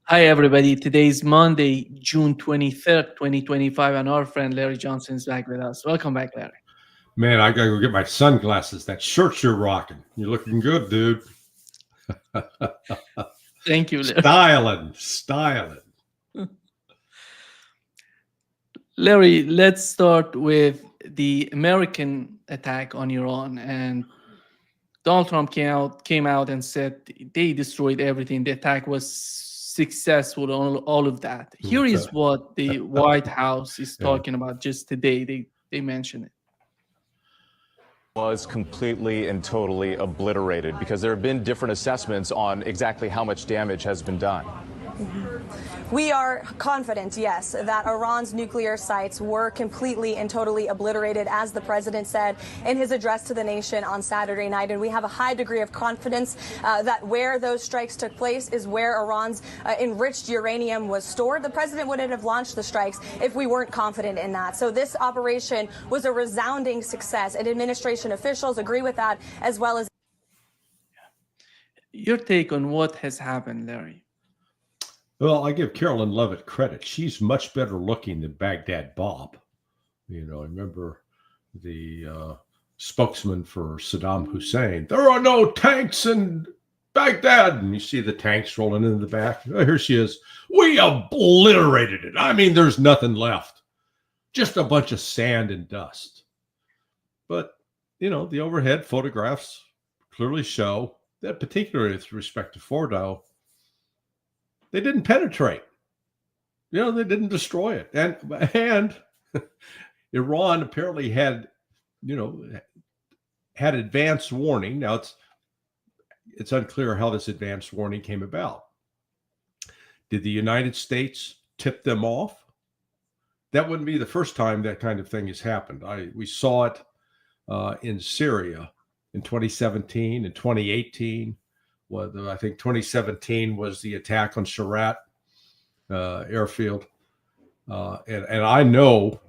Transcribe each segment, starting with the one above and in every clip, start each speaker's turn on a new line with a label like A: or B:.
A: Hi, everybody. Today is Monday, June 23rd, 2025, and our friend Larry Johnson is back with us. Welcome back, Larry.
B: Man, I gotta go get my sunglasses. That shirt you're rocking, you're looking good, dude.
A: Thank you, Larry.
B: Styling.
A: Larry, let's start with the American attack on Iran. And Donald Trump came out and said they destroyed everything. The attack was successful, all of that. Here is what the White House is
B: Yeah.
A: talking about just today. They mentioned it.
C: Was completely and totally obliterated because there have been different assessments on exactly how much damage has been done.
D: We are confident, yes, that Iran's nuclear sites were completely and totally obliterated, as the president said in his address to the nation on Saturday night. And we have a high degree of confidence that where those strikes took place is where Iran's enriched uranium was stored. The president wouldn't have launched the strikes if we weren't confident in that. So this operation was a resounding success, and administration officials agree with that, as well as.
A: Your take on what has happened, Larry?
B: Well, I give Carolyn Levitt credit. She's much better looking than Baghdad Bob. You know, I remember the spokesman for Saddam Hussein. There are no tanks in Baghdad. And you see the tanks rolling into the back. Oh, here she is. We obliterated it. I mean, there's nothing left. Just a bunch of sand and dust. But, you know, the overhead photographs clearly show that, particularly with respect to Fordow, they didn't penetrate. You know, they didn't destroy it. And Iran apparently had advance warning. Now it's unclear how this advance warning came about. Did the United States tip them off? That wouldn't be the first time that kind of thing has happened. We saw it in Syria in 2017 and 2018. I think 2017 was the attack on Sharat airfield. And I know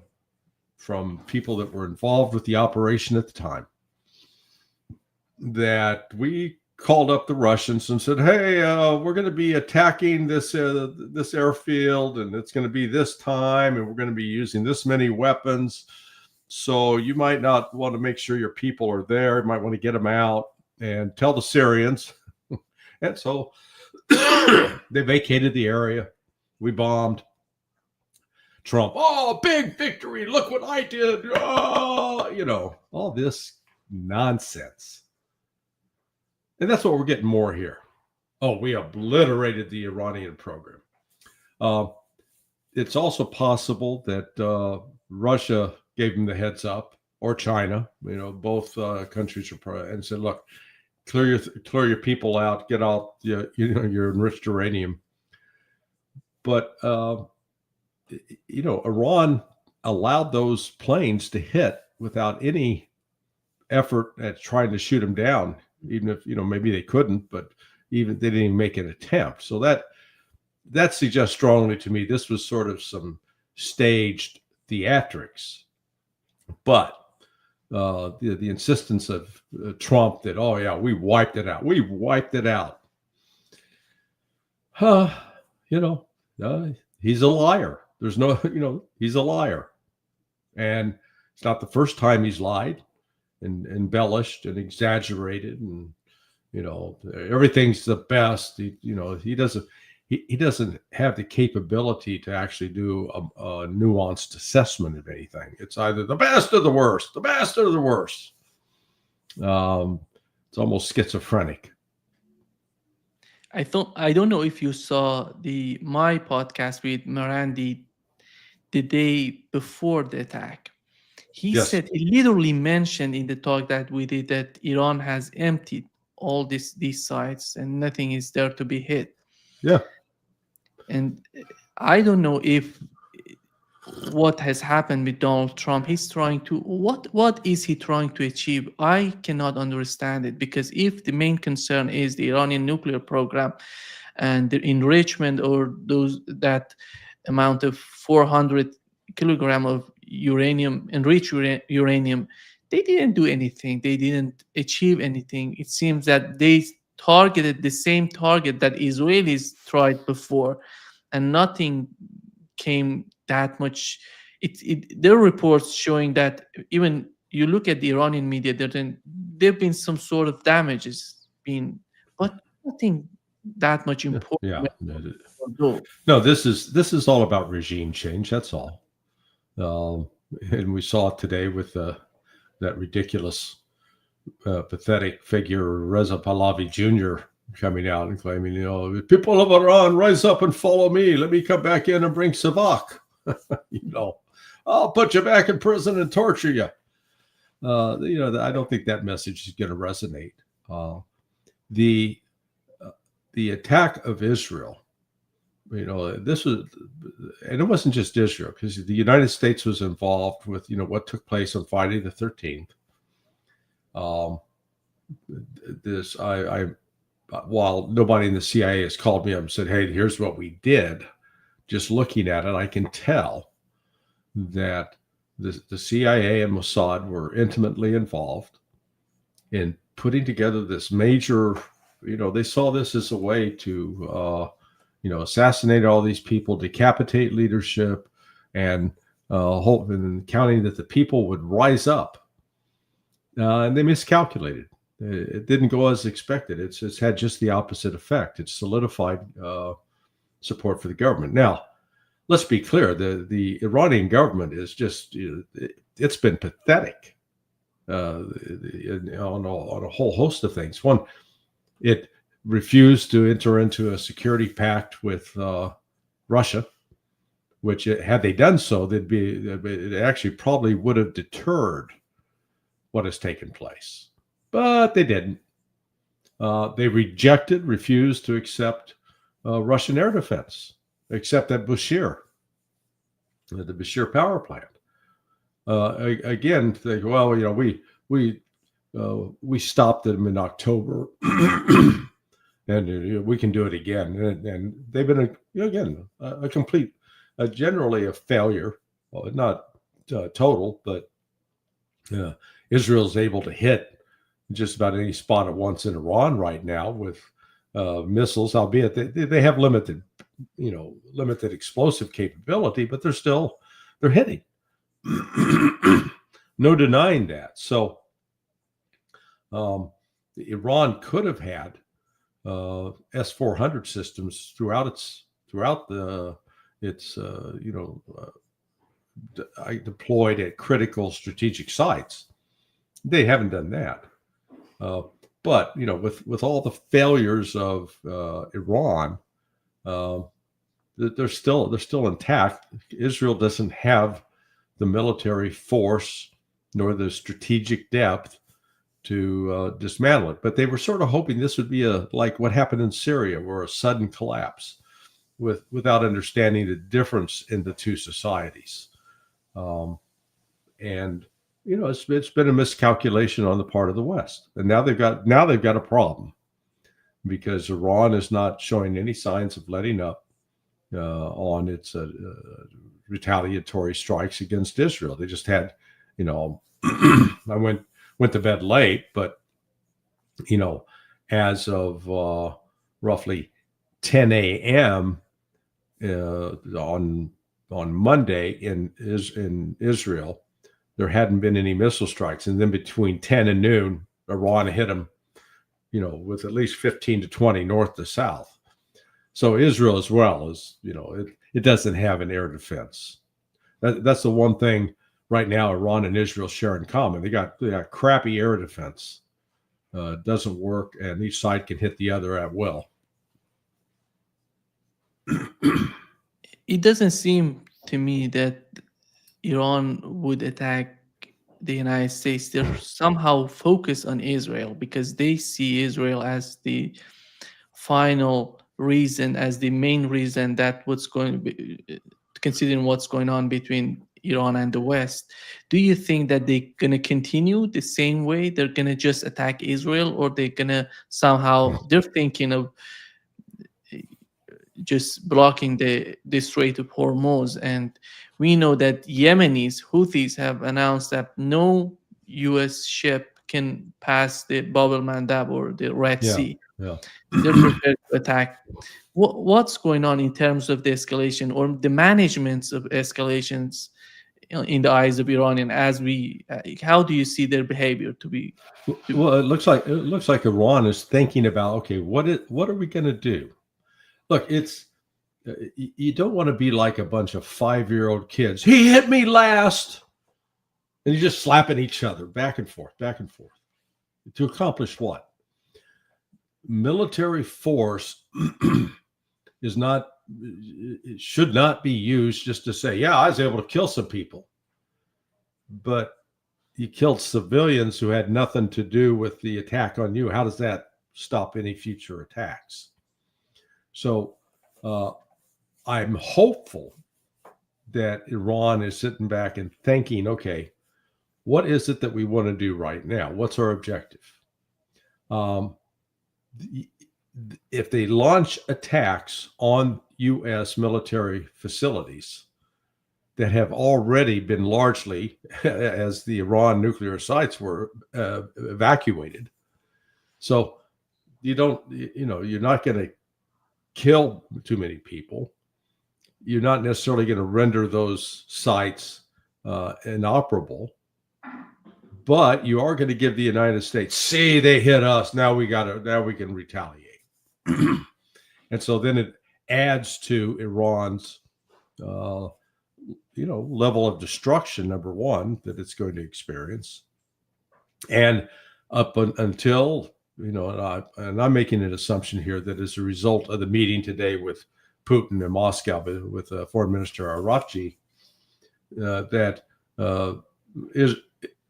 B: from people that were involved with the operation at the time that we called up the Russians and said, hey, we're going to be attacking this airfield, and it's going to be this time, and we're going to be using this many weapons. So you might not want to make sure your people are there. You might want to get them out and tell the Syrians. And so they vacated the area. We bombed. Trump, oh, big victory. Look what I did. Oh, you know, all this nonsense. And that's what we're getting more here. Oh, we obliterated the Iranian program. It's also possible that Russia gave them the heads up, or China. You know, both countries are and said, look, clear your people out, get out your enriched uranium. But Iran allowed those planes to hit without any effort at trying to shoot them down, even if maybe they couldn't, but even they didn't even make an attempt. So that suggests strongly to me this was sort of some staged theatrics. But the insistence of Trump that, oh yeah, we wiped it out. He's a liar. There's no, he's a liar. And it's not the first time he's lied and embellished and exaggerated, and everything's the best. He doesn't have the capability to actually do a nuanced assessment of anything. It's either the best or the worst, It's almost schizophrenic.
A: I don't know if you saw my podcast with Marandi the day before the attack. He said, he literally mentioned in the talk that we did that Iran has emptied all these sites and nothing is there to be hit.
B: Yeah.
A: And I don't know if what has happened with Donald Trump, he's trying to, what is he trying to achieve? I cannot understand it, because if the main concern is the Iranian nuclear program and the enrichment, or that amount of 400 kilogram of uranium, enriched uranium, they didn't do anything. They didn't achieve anything. It seems that they targeted the same target that Israelis tried before, and nothing came that much. There are reports showing that even you look at the Iranian media, there've been some sort of damages being, but nothing that much
B: Yeah.
A: important. Although,
B: No, this is all about regime change. That's all. And we saw it today with that ridiculous, pathetic figure, Reza Pahlavi Jr. coming out and claiming, people of Iran, rise up and follow me. Let me come back in and bring Savak. I'll put you back in prison and torture you. I don't think that message is going to resonate. The attack of Israel, this was, and it wasn't just Israel, because the United States was involved with, what took place on Friday the 13th. While nobody in the CIA has called me up and said, hey, here's what we did, just looking at it, I can tell that the CIA and Mossad were intimately involved in putting together this major, they saw this as a way to, assassinate all these people, decapitate leadership, and hope and counting that the people would rise up. And they miscalculated. It didn't go as expected. It's had just the opposite effect. It's solidified support for the government. Now, let's be clear. The Iranian government is just, it's been pathetic on a whole host of things. One, it refused to enter into a security pact with Russia, which had they done so, it actually probably would have deterred what has taken place. But they didn't. They refused to accept Russian air defense, except at Bushehr, the Bushehr power plant. Again, they go, well, we stopped them in October, and we can do it again. And they've been a complete, generally a failure. Well, not total, but Israel's able to hit just about any spot it wants in Iran right now with missiles, albeit they have limited explosive capability, but they're hitting. No denying that. So Iran could have had S-400 systems throughout its deployed at critical strategic sites. They haven't done that. But with all the failures of Iran, they're still intact. Israel doesn't have the military force nor the strategic depth to dismantle it. But they were sort of hoping this would be like what happened in Syria, where a sudden collapse, without understanding the difference in the two societies. And it's been a miscalculation on the part of the West, and now they've got a problem, because Iran is not showing any signs of letting up on its retaliatory strikes against Israel. They just had, I went to bed late, but as of roughly 10 a.m. On Monday in Israel, there hadn't been any missile strikes. And then between 10 and noon, Iran hit them, with at least 15 to 20 north to south. So Israel as well is, it doesn't have an air defense. That's the one thing right now Iran and Israel share in common. They got crappy air defense. Doesn't work, and each side can hit the other at will.
A: it doesn't seem to me that Iran would attack the United States. They're somehow focused on Israel because they see Israel as the final reason, as the main reason that what's going to be, considering what's going on between Iran and the West. Do you think that they're going to continue the same way? They're going to just attack Israel, or they're going to somehow, they're thinking of just blocking the Strait of Hormuz? And we know that Yemenis, Houthis, have announced that no U.S. ship can pass the Bab el-Mandab or the Red
B: Yeah.
A: Sea.
B: Yeah.
A: They're prepared to attack. What's going on in terms of the escalation or the management of escalations in the eyes of Iranian? As we, how do you see their behavior to be?
B: Well, it looks like Iran is thinking about, okay, what are we going to do? Look, it's you don't want to be like a bunch of 5-year-old kids. He hit me last, and you're just slapping each other back and forth, to accomplish what? Military force it should not be used just to say, yeah, I was able to kill some people, but you killed civilians who had nothing to do with the attack on you. How does that stop any future attacks? So I'm hopeful that Iran is sitting back and thinking, okay, what is it that we want to do right now? What's our objective? If they launch attacks on U.S. military facilities that have already been largely, as the Iran nuclear sites were evacuated, so you're not going to kill too many people. You're not necessarily going to render those sites inoperable, but you are going to give the United States, see, they hit us. Now we can retaliate. And so then it adds to Iran's, level of destruction, number one, that it's going to experience. And until, and I'm making an assumption here that as a result of the meeting today with Putin in Moscow, with Foreign Minister Araghchi, that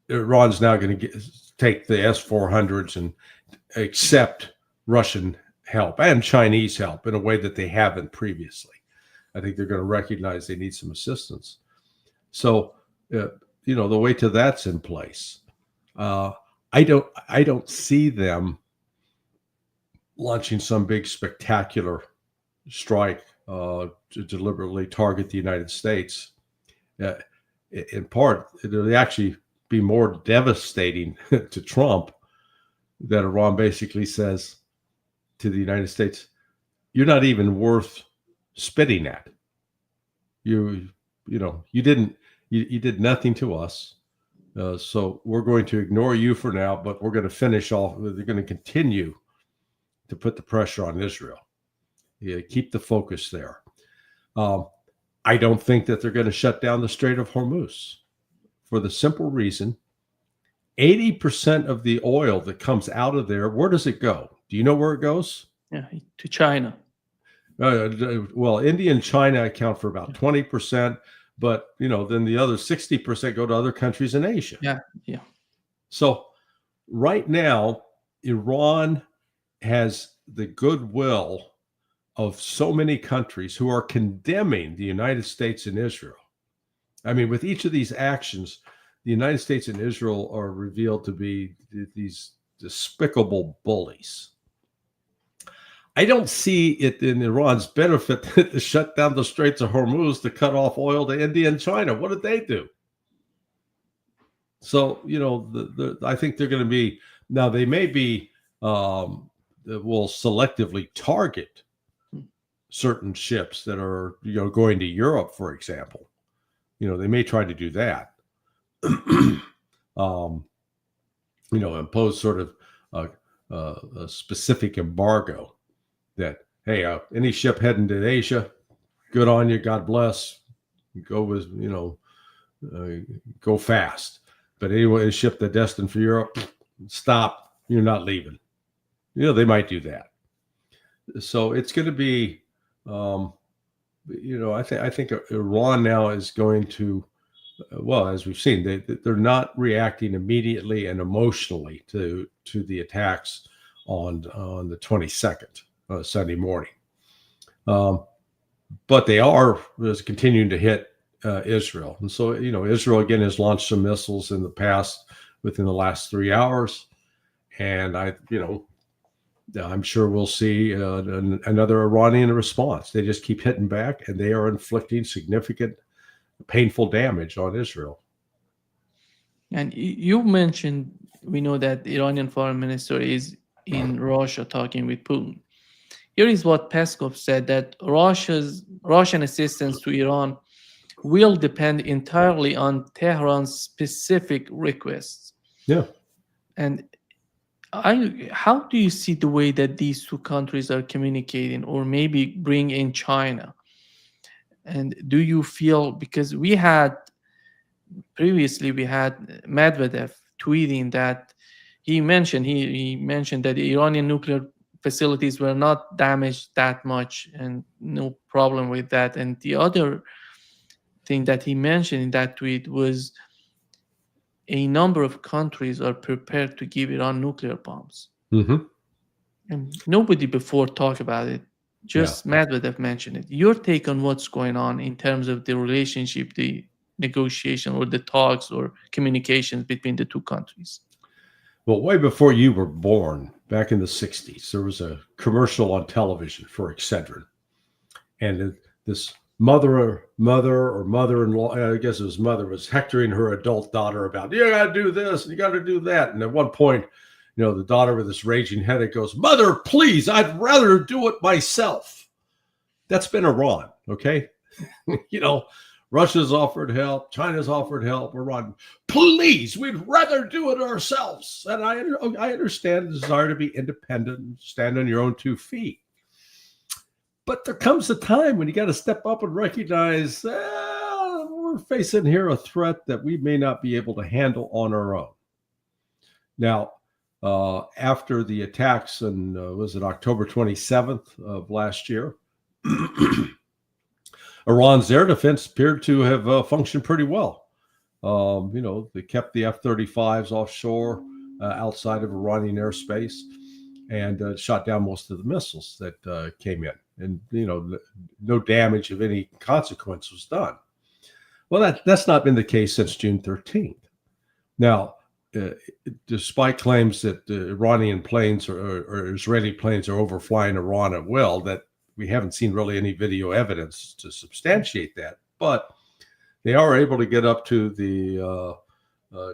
B: Iran's now going to take the S-400s and accept Russian help and Chinese help in a way that they haven't previously. I think they're going to recognize they need some assistance. So, the way to that's in place. I don't see them launching some big spectacular strike to deliberately target the United States. In part, it'll actually be more devastating to Trump that Iran basically says to the United States, you're not even worth spitting at. You did nothing to us. So we're going to ignore you for now, but we're going to finish off. They're going to continue to put the pressure on Israel. Yeah, keep the focus there. I don't think that they're going to shut down the Strait of Hormuz for the simple reason 80% of the oil that comes out of there, where does it go? Do you know where it goes?
A: Yeah, to China.
B: Well, India and China account for about 20%, but then the other 60% go to other countries in Asia.
A: Yeah.
B: So right now, Iran has the goodwill of so many countries who are condemning the United States and Israel. I mean, with each of these actions, the United States and Israel are revealed to be these despicable bullies. I don't see it in Iran's benefit to shut down the Straits of Hormuz to cut off oil to India and China. What did they do? So, I think they're going to be, now they may be, will selectively target certain ships that are, going to Europe, for example. They may try to do that. Impose sort of a specific embargo that, hey, any ship heading to Asia, good on you, God bless, go with, go fast. But anyway, a ship that's destined for Europe, stop, you're not leaving. They might do that. So it's going to be, I think Iran now is going to, well, as we've seen, they're not reacting immediately and emotionally to the attacks on the 22nd, Sunday morning. But they are continuing to hit Israel. And so, Israel again has launched some missiles in the past within the last 3 hours. And I'm sure we'll see another Iranian response. They just keep hitting back, and they are inflicting significant, painful damage on Israel.
A: And you mentioned, we know that the Iranian foreign minister is in Russia talking with Putin. Here is what Peskov said, that Russian assistance to Iran will depend entirely on Tehran's specific requests.
B: Yeah.
A: And how do you see the way that these two countries are communicating, or maybe bring in China? And do you feel, because previously we had Medvedev tweeting that he mentioned that the Iranian nuclear facilities were not damaged that much and no problem with that. And the other thing that he mentioned in that tweet was a number of countries are prepared to give Iran nuclear bombs.
B: Mm-hmm.
A: And nobody before talked about it. Just Medvedev mentioned it. Your take on what's going on in terms of the relationship, the negotiation or the talks or communications between the two countries?
B: Well, way before you were born, back in the 60s, there was a commercial on television for Excedrin. And this mother-in-law, I guess his mother, was hectoring her adult daughter about, you got to do this and you got to do that. And at one point, the daughter with this raging headache goes, "Mother, please, I'd rather do it myself." That's been Iran, okay? Russia's offered help, China's offered help, Iran, please, we'd rather do it ourselves. And I understand the desire to be independent and stand on your own 2 feet. But there comes a time when you got to step up and recognize we're facing here a threat that we may not be able to handle on our own. Now, after the attacks on, was it October 27th of last year, Iran's air defense appeared to have functioned pretty well. They kept the F-35s offshore outside of Iranian airspace and shot down most of the missiles that came in. And, no damage of any consequence was done. Well, that's not been the case since June 13th. Now, despite claims that Iranian planes or Israeli planes are overflying Iran at will, that we haven't seen really any video evidence to substantiate that, but they are able to get up to the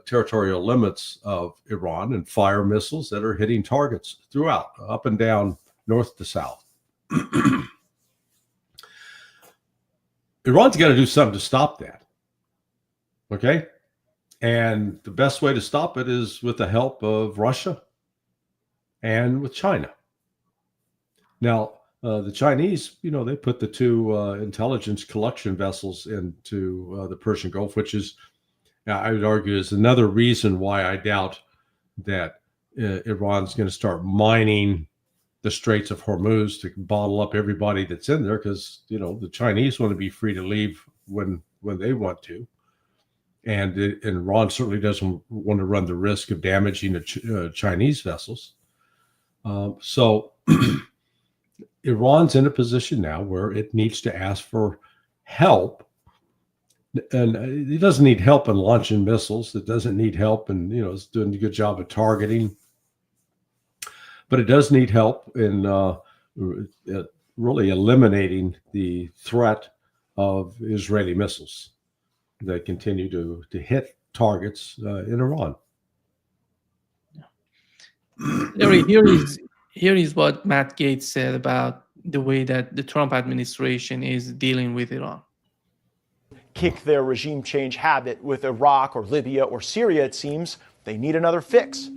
B: territorial limits of Iran and fire missiles that are hitting targets throughout, up and down, north to south. Iran's got to do something to stop that. Okay? And the best way to stop it is with the help of Russia and with China. Now, the Chinese, they put the 2 intelligence collection vessels into the Persian Gulf, which is, I would argue, is another reason why I doubt that Iran's going to start mining the Straits of Hormuz to bottle up everybody that's in there, because, the Chinese want to be free to leave when they want to. And Iran certainly doesn't want to run the risk of damaging the Chinese vessels. So Iran's in a position now where it needs to ask for help. And it doesn't need help in launching missiles. It doesn't need help in, it's doing a good job of targeting. But it does need help in really eliminating the threat of Israeli missiles that continue to hit targets in Iran.
A: Larry, here is what Matt Gaetz said about the way that the Trump administration is dealing with Iran.
E: Kick their regime change habit with Iraq or Libya or Syria, it seems they need another fix.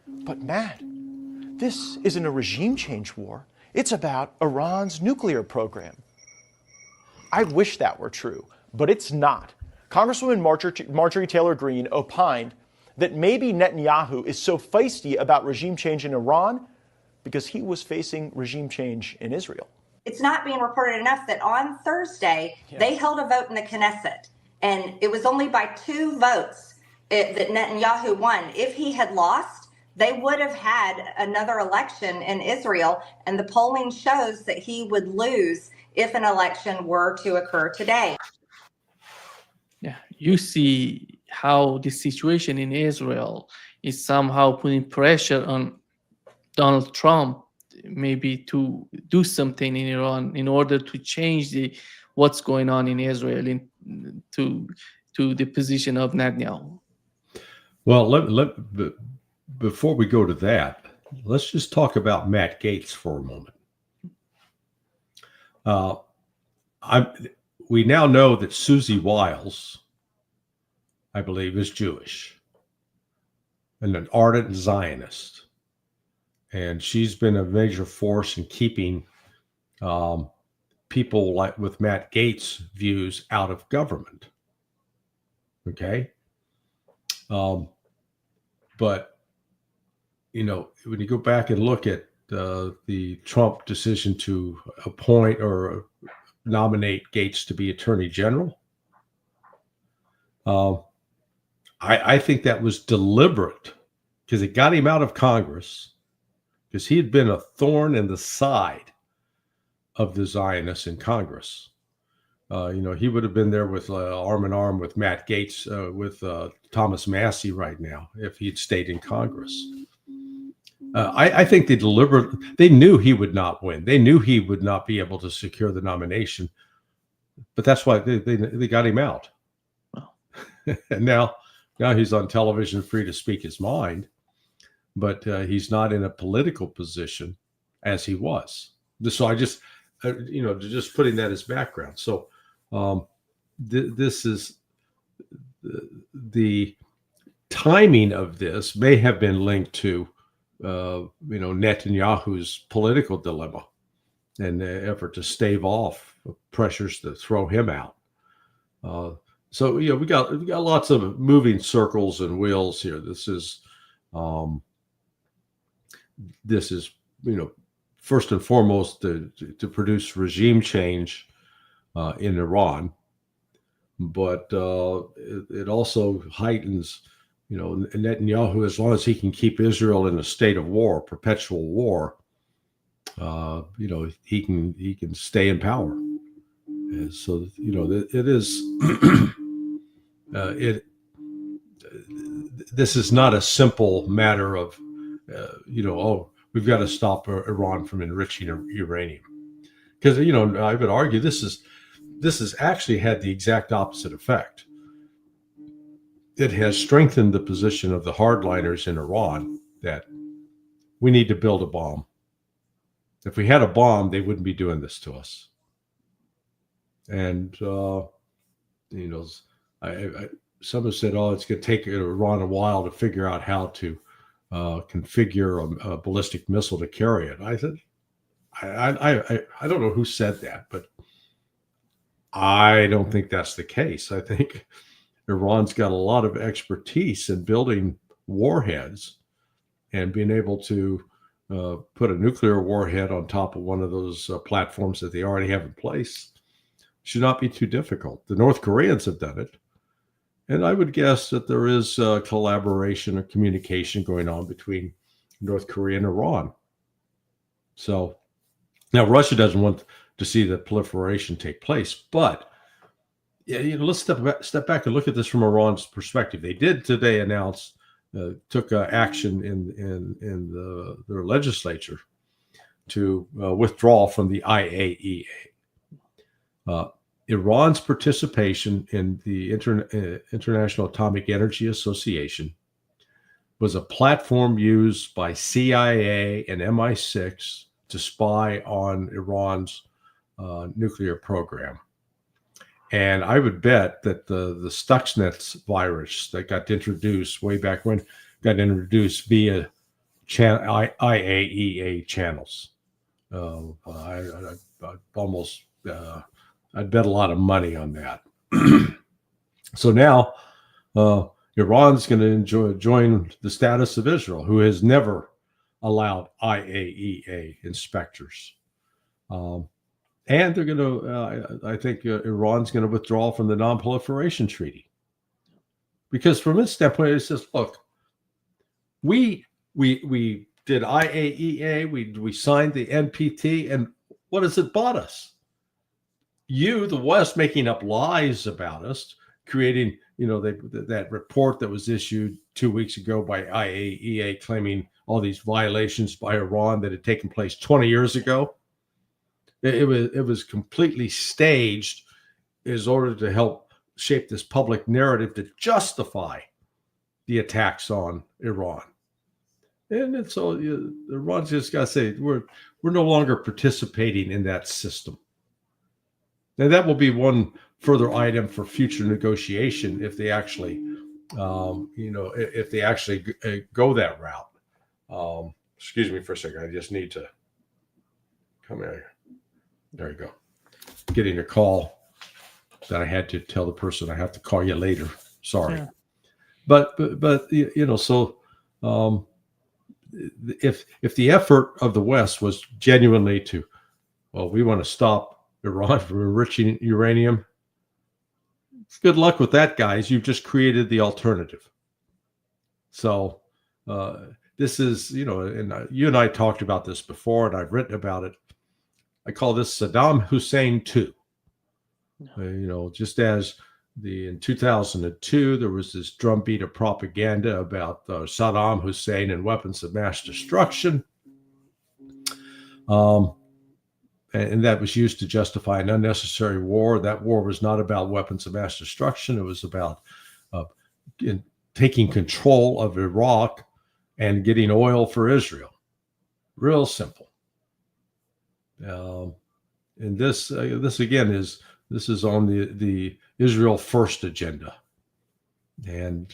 E: But Matt, this isn't a regime change war. It's about Iran's nuclear program. I wish that were true, but it's not. Congresswoman Marjorie Taylor Greene opined that maybe Netanyahu is so feisty about regime change in Iran because he was facing regime change in Israel.
F: It's not being reported enough that on Thursday, they held a vote in the Knesset, and it was only by 2 votes that Netanyahu won. If he had lost, they would have had another election in Israel, and the polling shows that he would lose if an election were to occur today.
A: Yeah, you see how the situation in Israel is somehow putting pressure on Donald Trump maybe to do something in Iran in order to change what's going on in Israel to the position of Netanyahu.
B: Well, before we go to that, let's just talk about Matt Gaetz for a moment. We now know that Susie Wiles, I believe, is Jewish and an ardent Zionist. And she's been a major force in keeping people like with Matt Gaetz' views out of government. Okay. But, you know, when you go back and look at the Trump decision to appoint or nominate Gaetz to be Attorney General, I think that was deliberate because it got him out of Congress because he had been a thorn in the side of the Zionists in Congress. You know, he would have been there with arm in arm with Matt Gaetz, with Thomas Massie right now, if he'd stayed in Congress. I think they knew he would not win. They knew he would not be able to secure the nomination, but that's why they got him out.
A: Wow.
B: And now he's on television free to speak his mind, but he's not in a political position as he was. So I just, just putting that as background. So this is the timing of this may have been linked to, Netanyahu's political dilemma and the effort to stave off pressures to throw him out. So we got lots of moving circles and wheels here. This is first and foremost to produce regime change in Iran, but it also heightens, Netanyahu, as long as he can keep Israel in a state of war, perpetual war, he can stay in power. And so, it is, this is not a simple matter of, we've got to stop Iran from enriching uranium. Because, I would argue this has actually had the exact opposite effect. It has strengthened the position of the hardliners in Iran that we need to build a bomb. If we had a bomb, they wouldn't be doing this to us. And, someone said, it's going to take Iran a while to figure out how to configure a ballistic missile to carry it. I said, I don't know who said that, but I don't think that's the case. I think Iran's got a lot of expertise in building warheads and being able to put a nuclear warhead on top of one of those platforms that they already have in place. Should not be too difficult. The North Koreans have done it. And I would guess that there is collaboration or communication going on between North Korea and Iran. So now Russia doesn't want to see the proliferation take place, but let's step back and look at this from Iran's perspective. They did today announce, took action in their legislature to withdraw from the IAEA. Iran's participation in the International Atomic Energy Association was a platform used by CIA and MI6 to spy on Iran's nuclear program. And I would bet that the Stuxnet virus that got introduced way back when got introduced via IAEA channels. I'd bet a lot of money on that. So now Iran's going to join the status of Israel, who has never allowed IAEA inspectors. And they're going to, I think Iran's going to withdraw from the Non-Proliferation Treaty. Because from its standpoint, it says, look, we did IAEA, we signed the NPT, and what has it bought us? You, the West, making up lies about us, creating, that report that was issued 2 weeks ago by IAEA claiming all these violations by Iran that had taken place 20 years ago. It was completely staged in order to help shape this public narrative to justify the attacks on Iran. And so Iran's just got to say, we're no longer participating in that system. Now, that will be one further item for future negotiation if they actually, if they actually go that route. Excuse me for a second. I just need to come here. There you go. Getting a call that I had to tell the person I have to call you later. Sorry.
A: Yeah.
B: But so if the effort of the West was genuinely to, well, we want to stop Iran from enriching uranium, good luck with that, guys. You've just created the alternative. So this is, and you and I talked about this before, and I've written about it. I call this Saddam Hussein 2. Just as in 2002, there was this drumbeat of propaganda about Saddam Hussein and weapons of mass destruction. And that was used to justify an unnecessary war. That war was not about weapons of mass destruction. It was about taking control of Iraq and getting oil for Israel. Real simple. And this again is on the Israel First agenda. And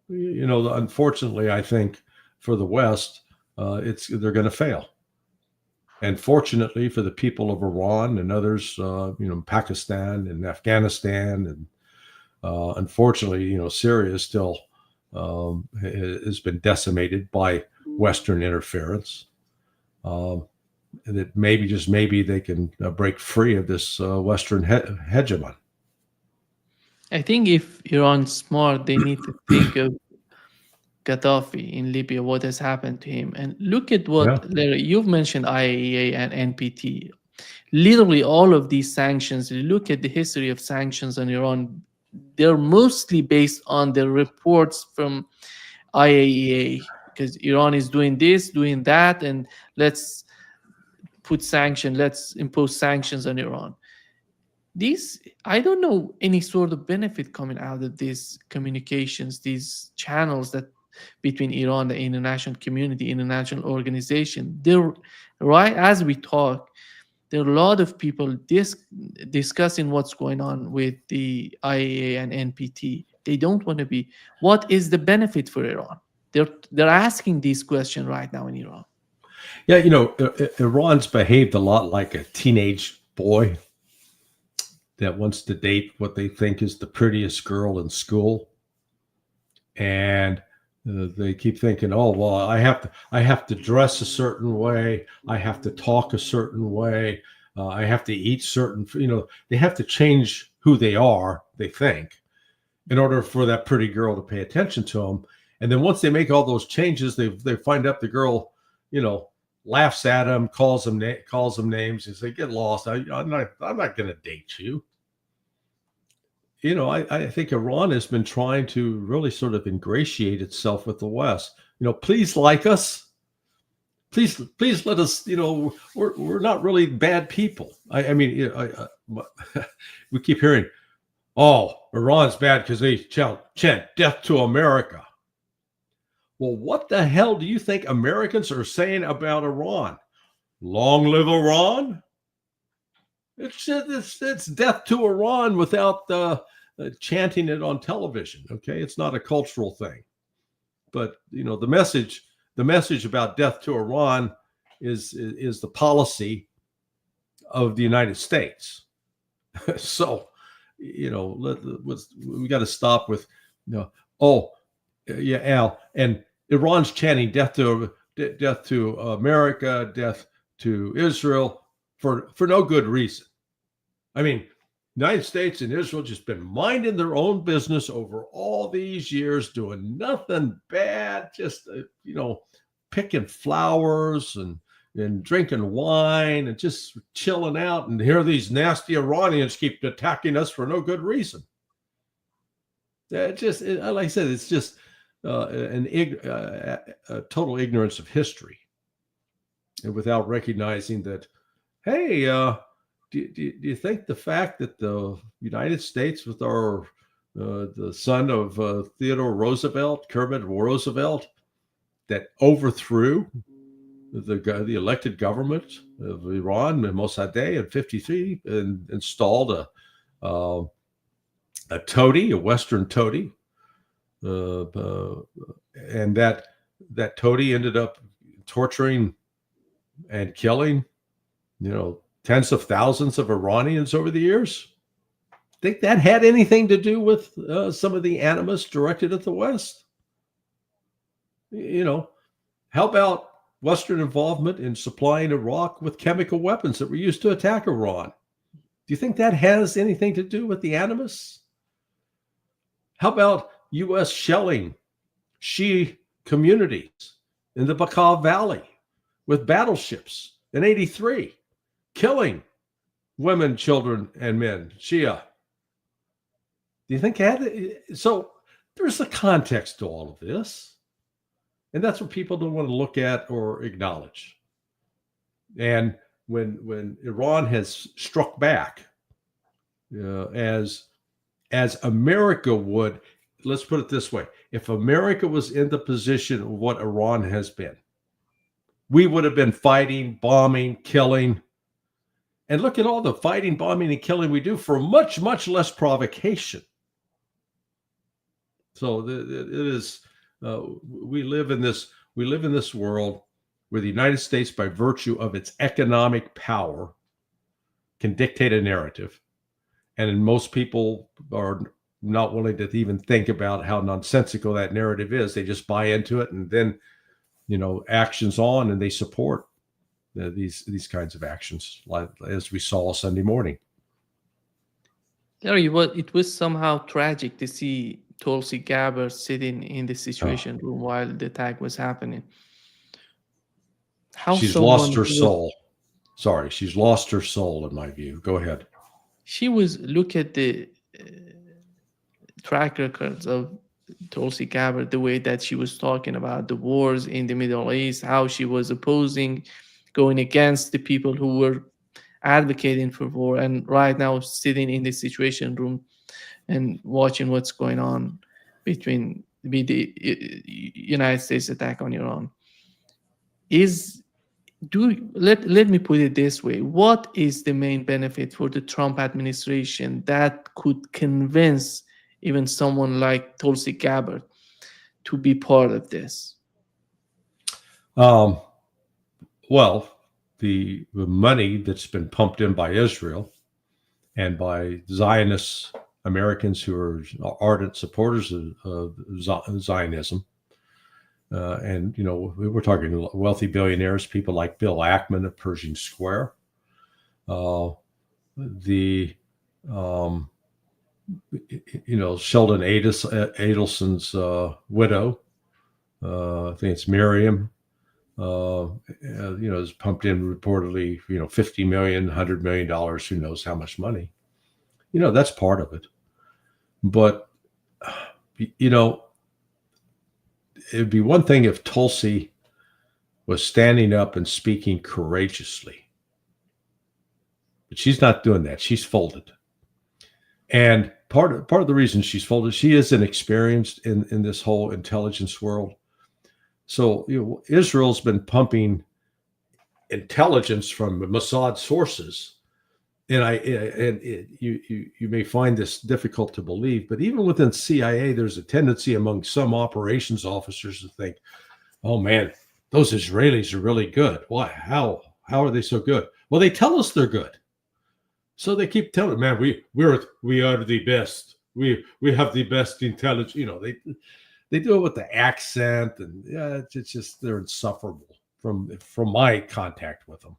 B: unfortunately, I think for the West, they're going to fail. And fortunately for the people of Iran and others, Pakistan and Afghanistan, and unfortunately, Syria still has been decimated by Western interference. And that maybe they can break free of this Western hegemon.
A: I think if Iran's smart, they need to think of Gaddafi in Libya, what has happened to him. And look at what you've mentioned, IAEA and NPT. Literally all of these sanctions, you look at the history of sanctions on Iran, they're mostly based on the reports from IAEA, because Iran is doing this, doing that, and let's impose sanctions on Iran. I don't know any sort of benefit coming out of these communications, these channels that between Iran, the international community, international organization. Right as we talk, there are a lot of people discussing what's going on with the IAEA and NPT. They don't want to be. What is the benefit for Iran? They're asking these questions right now in Iran.
B: Yeah, Iran's behaved a lot like a teenage boy that wants to date what they think is the prettiest girl in school, and they keep thinking, oh, well, I have to dress a certain way, I have to talk a certain way, I have to eat certain, they have to change who they are, they think, in order for that pretty girl to pay attention to them. And then once they make all those changes, they find out the girl, laughs at them, calls them names, and say, "Get lost. I'm not going to date you." I think Iran has been trying to really sort of ingratiate itself with the West. Please like us. Please let us. We're not really bad people. We keep hearing, "Oh, Iran's bad because they chant death to America." Well, what the hell do you think Americans are saying about Iran? Long live Iran? It's death to Iran without chanting it on television. Okay, it's not a cultural thing, but the message about death to Iran is the policy of the United States. So we got to stop with Al, and Iran's chanting death to America, death to Israel for no good reason. I mean, United States and Israel just been minding their own business over all these years, doing nothing bad, just picking flowers and drinking wine and just chilling out. And here these nasty Iranians keep attacking us for no good reason. Like I said, it's just a total ignorance of history, and without recognizing that, hey, do you think the fact that the United States, with our the son of Theodore Roosevelt, Kermit Roosevelt, that overthrew the elected government of Iran and Mossadegh in '53 and installed a toady, a Western toady, and that toady ended up torturing and killing, tens of thousands of Iranians over the years. Think that had anything to do with some of the animus directed at the West? How about Western involvement in supplying Iraq with chemical weapons that were used to attack Iran? Do you think that has anything to do with the animus? How about U.S. shelling Shi'i communities in the Bekaa Valley with battleships in '83, killing women, children, and men, Shia? Do you think so? There's a context to all of this, and that's what people don't want to look at or acknowledge. And when Iran has struck back, as America would, let's put it this way: if America was in the position of what Iran has been, we would have been fighting, bombing, killing. And look at all the fighting, bombing, and killing we do for much, much less provocation. So it is. We live in this world where the United States, by virtue of its economic power, can dictate a narrative, and most people are not willing to even think about how nonsensical that narrative is. They just buy into it, and then actions on, and they support these kinds of actions, like as we saw Sunday morning.
A: Larry, it was somehow tragic to see Tulsi Gabbard sitting in the Situation Room while the attack was happening.
B: She's lost her soul. Sorry, she's lost her soul, in my view. Go ahead.
A: Look at the track records of Tulsi Gabbard, the way that she was talking about the wars in the Middle East, how she was opposing, going against the people who were advocating for war, and right now sitting in the Situation Room and watching what's going on between the United States attack on Iran. Let me put it this way: what is the main benefit for the Trump administration that could convince even someone like Tulsi Gabbard to be part of this?
B: Well, the money that's been pumped in by Israel and by Zionist Americans who are ardent supporters of Zionism, and we're talking wealthy billionaires, people like Bill Ackman of Pershing Square, Sheldon Adelson's widow, I think it's Miriam, is pumped in reportedly, $50 million, $100 million, who knows how much money. That's part of it. But, it'd be one thing if Tulsi was standing up and speaking courageously. But she's not doing that. She's folded. And part of the reason she's folded, she is inexperienced in this whole intelligence world. So Israel's been pumping intelligence from Mossad sources, and you may find this difficult to believe, but even within CIA, there's a tendency among some operations officers to think, "Oh man, those Israelis are really good. Why? How are they so good?" Well, they tell us they're good, so they keep telling, "Man, we are the best. We have the best intelligence." They do it with the accent, and it's just they're insufferable from my contact with them.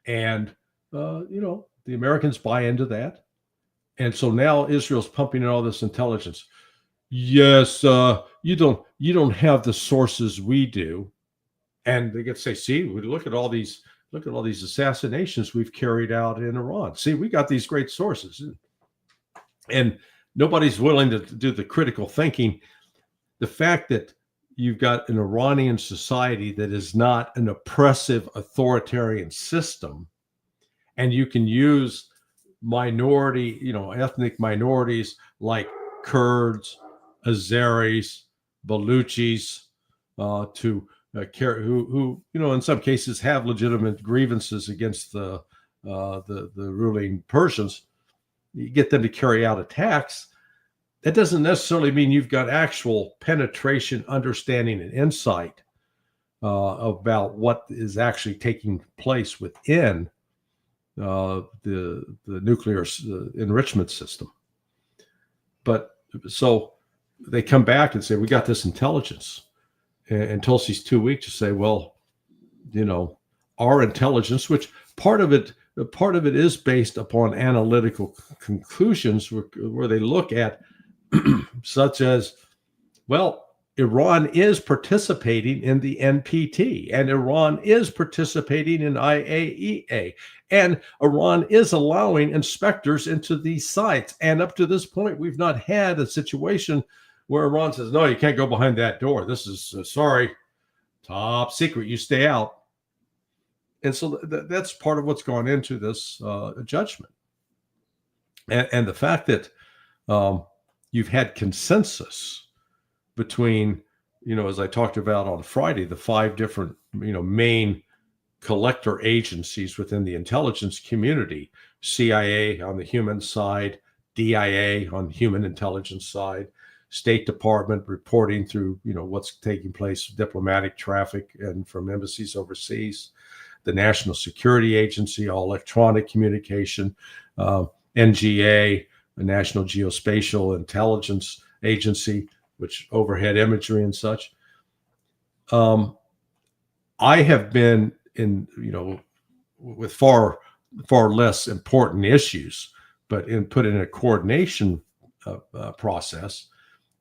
B: And the Americans buy into that, and so now Israel's pumping in all this intelligence. Yes, you don't have the sources we do, and they get to say, "See, we look at all these assassinations we've carried out in Iran. See, we got these great sources," and nobody's willing to do the critical thinking. The fact that you've got an Iranian society that is not an oppressive authoritarian system, and you can use minority, ethnic minorities like Kurds, Azeris, Baluchis, who in some cases have legitimate grievances against the ruling Persians. You get them to carry out attacks. That doesn't necessarily mean you've got actual penetration, understanding, and insight about what is actually taking place within the nuclear enrichment system. But so they come back and say, we got this intelligence. And Tulsi's too weak to say, well, our intelligence, which part of it is based upon analytical conclusions where they look at such as, well, Iran is participating in the NPT, and Iran is participating in IAEA, and Iran is allowing inspectors into these sites. And up to this point, we've not had a situation where Iran says, no, you can't go behind that door. This is, sorry, top secret. You stay out. And so that's part of what's gone into this judgment. And the fact that you've had consensus between, as I talked about on Friday, the 5 different, main collector agencies within the intelligence community, CIA on the human side, DIA on the human intelligence side, State Department reporting through, what's taking place, diplomatic traffic and from embassies overseas, the National Security Agency, all electronic communication, NGA, the National Geospatial Intelligence Agency, which overhead imagery and such. I have been in, with far less important issues, but put in a coordination process.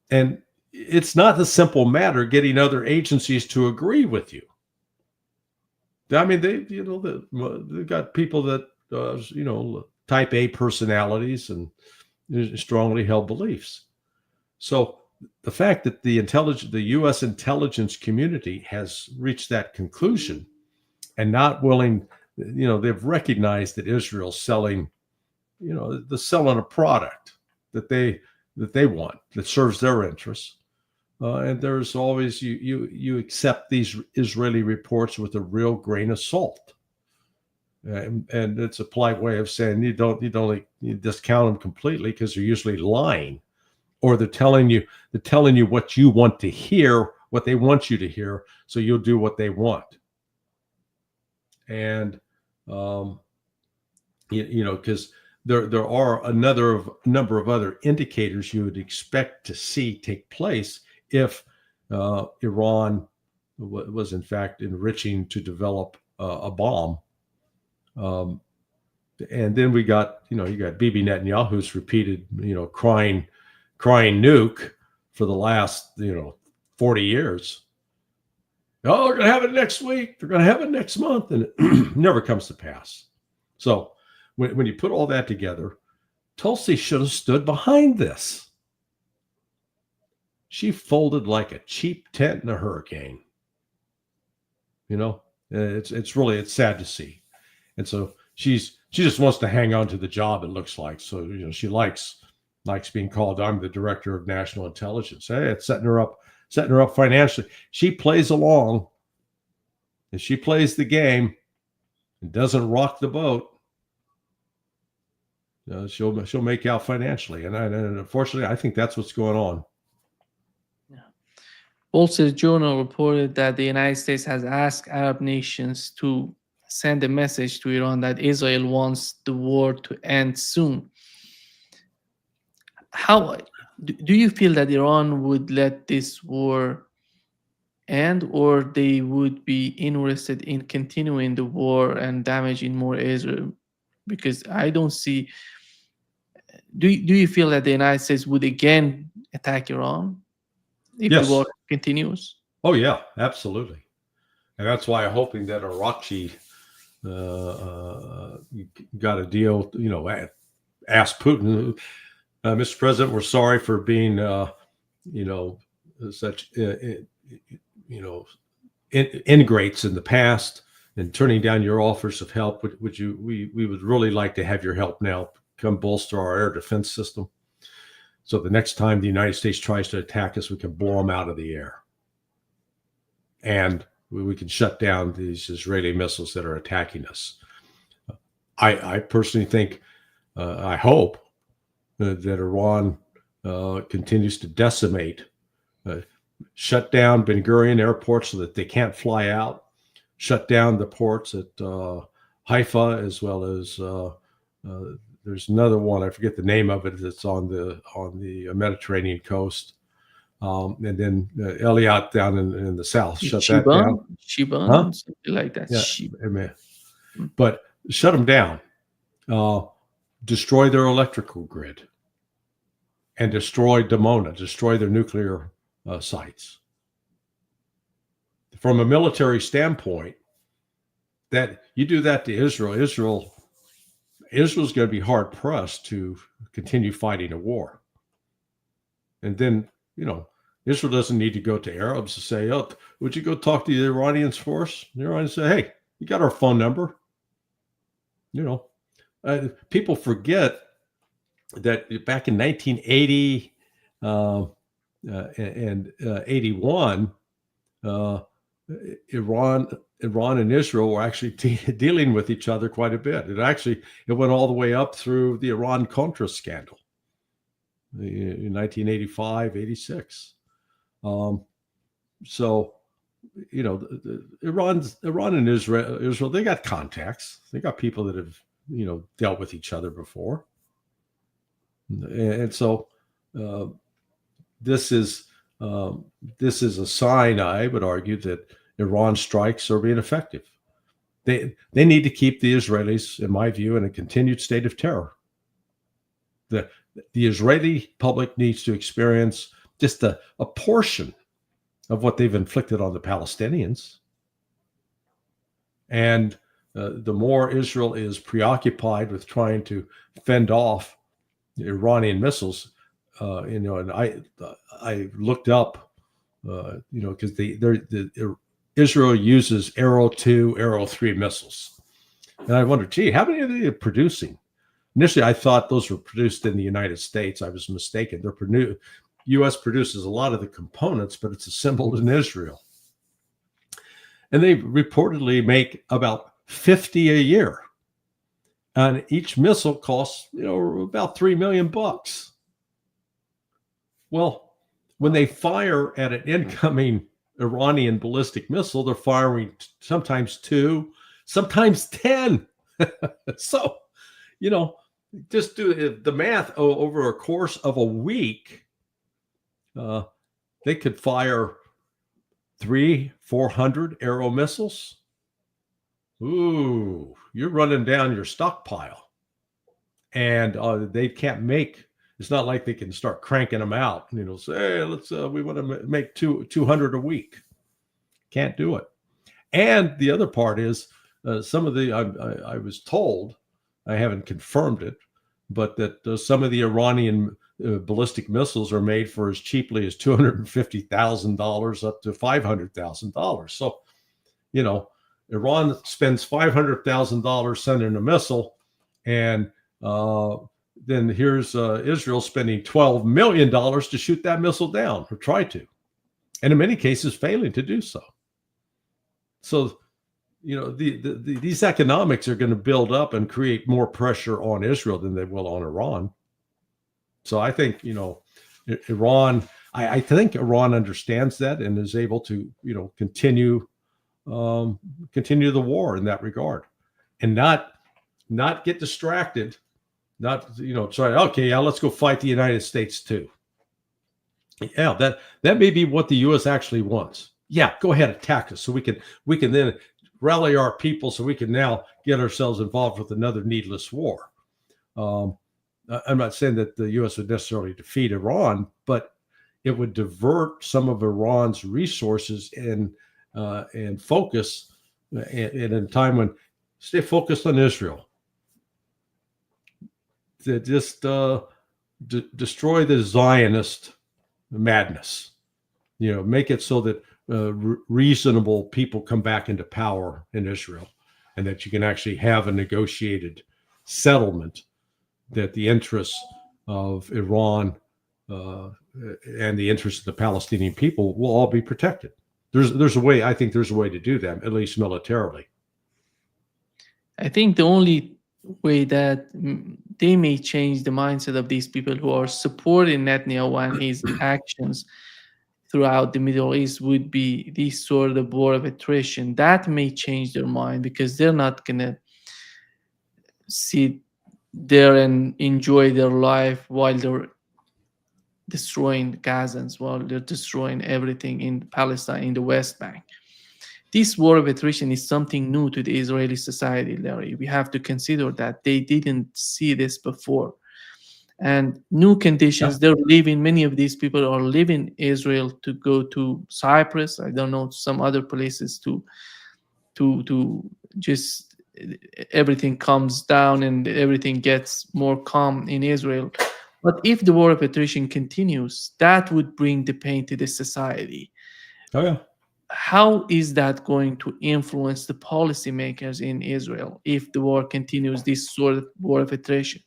B: And it's not a simple matter getting other agencies to agree with you. I mean, they've got people that, type A personalities and strongly held beliefs. So the fact that the U.S. intelligence community has reached that conclusion and not willing, they've recognized that Israel's selling, they're selling a product that they want, that serves their interests. And there's always, you accept these Israeli reports with a real grain of salt. And it's a polite way of saying you discount them completely because they're usually lying, or they're telling you what you want to hear, what they want you to hear, so you'll do what they want. And because there are a number of other indicators you would expect to see take place if Iran was in fact enriching to develop a bomb. And then you got Bibi Netanyahu's repeated, crying nuke for the last, 40 years. Oh, they're going to have it next week. They're going to have it next month. And it never comes to pass. So when you put all that together, Tulsi should have stood behind this. She folded like a cheap tent in a hurricane. It's sad to see. And so she just wants to hang on to the job, it looks like. So, she likes being called, I'm the director of national intelligence. Hey, it's setting her up financially. She plays along, and she plays the game and doesn't rock the boat. She'll make out financially. And unfortunately, I think that's what's going on.
A: Wall Street Journal reported that the United States has asked Arab nations to send a message to Iran that Israel wants the war to end soon. How do you feel that Iran would let this war end, or they would be interested in continuing the war and damaging more Israel? Because I don't see. Do you feel that the United States would again attack Iran if
B: Yes.
A: the war continues?
B: Oh yeah, absolutely. And that's why I'm hoping that Arakchi got a deal, asked Putin, Mr. President, we're sorry for being, such, ingrates in the past and turning down your offers of help. We would really like to have your help now. come bolster our air defense system. So the next time the United States tries to attack us, we can blow them out of the air. And we can shut down these Israeli missiles that are attacking us. I personally think, I hope that Iran continues to decimate, shut down Ben Gurion Airport so that they can't fly out, shut down the ports at Haifa, as well as there's another one, I forget the name of it, that's on the Mediterranean coast. And then Eliat down in the south, shut that down.
A: Shiban,
B: Huh?
A: something like that.
B: Yeah,
A: Shiban.
B: but shut them down, destroy their electrical grid, and destroy Dimona, destroy their nuclear sites. From a military standpoint, that you do that to Israel's going to be hard pressed to continue fighting a war. And then, Israel doesn't need to go to Arabs to say, "Oh, would you go talk to the Iranians for us?" The Iranians say, "Hey, you got our phone number." People forget that back in 1980 and 81, Iran and Israel were actually dealing with each other quite a bit. It went all the way up through the Iran-Contra scandal in 1985, 86. So, Iran and Israel, they got contacts. They got people that have, dealt with each other before. And so this is a sign, I would argue, that Iran strikes are being effective. They need to keep the Israelis, in my view, in a continued state of terror. The Israeli public needs to experience just a portion of what they've inflicted on the Palestinians. And the more Israel is preoccupied with trying to fend off the Iranian missiles, and I looked up, because Israel uses Arrow 2, Arrow 3 missiles. And I wondered, how many are they producing? Initially, I thought those were produced in the United States. I was mistaken. U.S. produces a lot of the components, but it's assembled in Israel. And they reportedly make about 50 a year. And each missile costs, about $3 million. Well, when they fire at an incoming Iranian ballistic missile, they're firing sometimes 2, sometimes 10. So, just do the math over a course of a week. They could fire 300-400 Arrow missiles. Ooh, you're running down your stockpile. And they can't make, it's not like they can start cranking them out. Say, hey, we want to make 200 a week. Can't do it. And the other part is some of the, I was told, I haven't confirmed it, but that some of the Iranian ballistic missiles are made for as cheaply as $250,000 up to $500,000. So, Iran spends $500,000 sending a missile, and then here's Israel spending $12 million to shoot that missile down, or try to, and in many cases failing to do so. So, these economics are going to build up and create more pressure on Israel than they will on Iran. So I think, Iran, I think Iran understands that and is able to, continue the war in that regard, and not get distracted, not, try, okay, yeah, let's go fight the United States too. Yeah, that may be what the U.S. actually wants. Yeah, go ahead, attack us so we can then rally our people so we can now get ourselves involved with another needless war. I'm not saying that the U.S. would necessarily defeat Iran, but it would divert some of Iran's resources and focus in a time when stay focused on Israel. To just destroy the Zionist madness, make it so that reasonable people come back into power in Israel, and that you can actually have a negotiated settlement that the interests of Iran and the interests of the Palestinian people will all be protected. There's a way. I think there's a way to do that, at least militarily.
A: I think the only way that they may change the mindset of these people who are supporting Netanyahu and his actions throughout the Middle East would be this sort of war of attrition. That may change their mind, because they're not going to sit there and enjoy their life while they're destroying Gazans, while they're destroying everything in Palestine, in the West Bank. This war of attrition is something new to the Israeli society, Larry. We have to consider that they didn't see this before. And new conditions, they're leaving, many of these people are leaving Israel to go to Cyprus, I don't know, some other places to just everything calms down and everything gets more calm in Israel. But if the war of attrition continues, that would bring the pain to the society.
B: Oh, yeah.
A: How is that going to influence the policymakers in Israel if the war continues, this sort of war of attrition?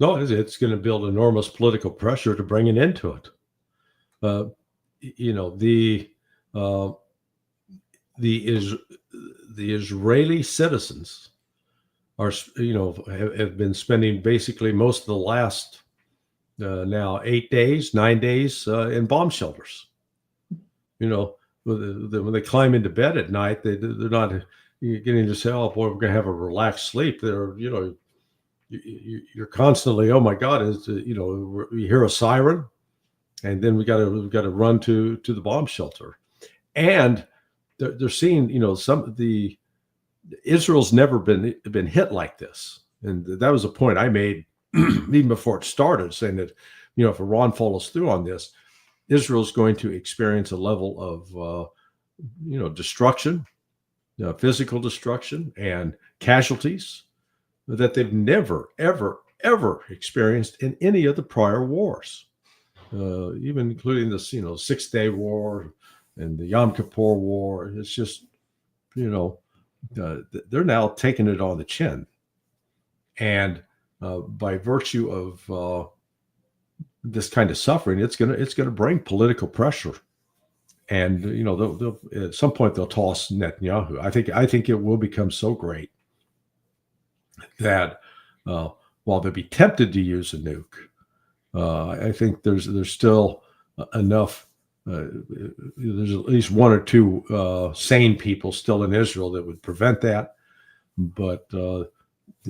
B: No, it's going to build enormous political pressure to bring an end to it. The Israeli citizens are, have been spending basically most of the last now 9 days in bomb shelters. When they climb into bed at night, they're not getting to say, "Oh boy, we're going to have a relaxed sleep." You're constantly, "Oh my God!" We hear a siren, and then we got to run to the bomb shelter, and they're seeing, Israel's never been hit like this, and that was a point I made even before it started, saying that if Iran follows through on this, Israel's going to experience a level of destruction, physical destruction, and casualties that they've never, ever, ever experienced in any of the prior wars, even including this, 6-Day War and the Yom Kippur War. It's just, they're now taking it on the chin. And by virtue of this kind of suffering, it's gonna bring political pressure. And, they'll at some point they'll toss Netanyahu. I think it will become so great that while they'll be tempted to use a nuke, I think there's still enough. There's at least one or two sane people still in Israel that would prevent that. But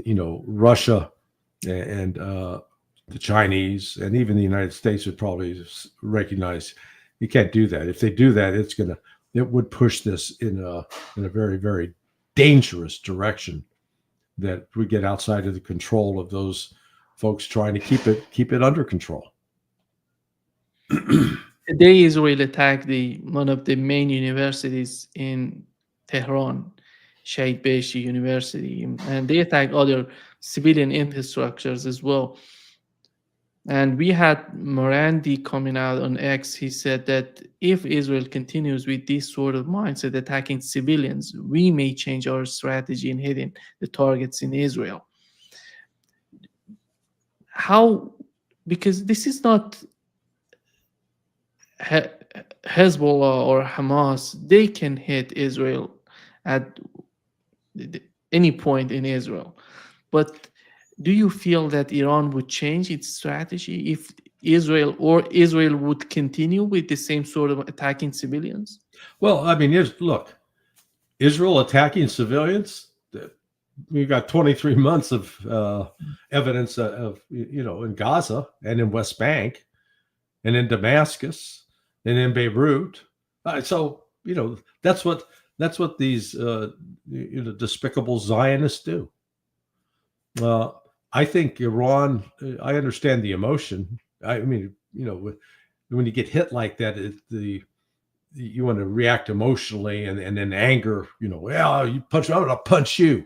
B: Russia and the Chinese and even the United States would probably recognize you can't do that. If they do that, it would push this in a very, very dangerous direction that we get outside of the control of those folks trying to keep it under control.
A: Today, Israel attacked one of the main universities in Tehran, Shahid Beshi University, and they attacked other civilian infrastructures as well. And we had Morandi coming out on X. He said that if Israel continues with this sort of mindset, attacking civilians, we may change our strategy in hitting the targets in Israel. How? Because this is not Hezbollah or Hamas. They can hit Israel at any point in Israel. But do you feel that Iran would change its strategy if Israel would continue with the same sort of attacking civilians?
B: Well, I mean, look, Israel attacking civilians. We've got 23 months of evidence of in Gaza and in West Bank and in Damascus and in Beirut. So that's what these despicable Zionists do. I think Iran, I understand the emotion. I mean, when you get hit like that, you want to react emotionally and then anger, well, you punch me, I'm going to punch you.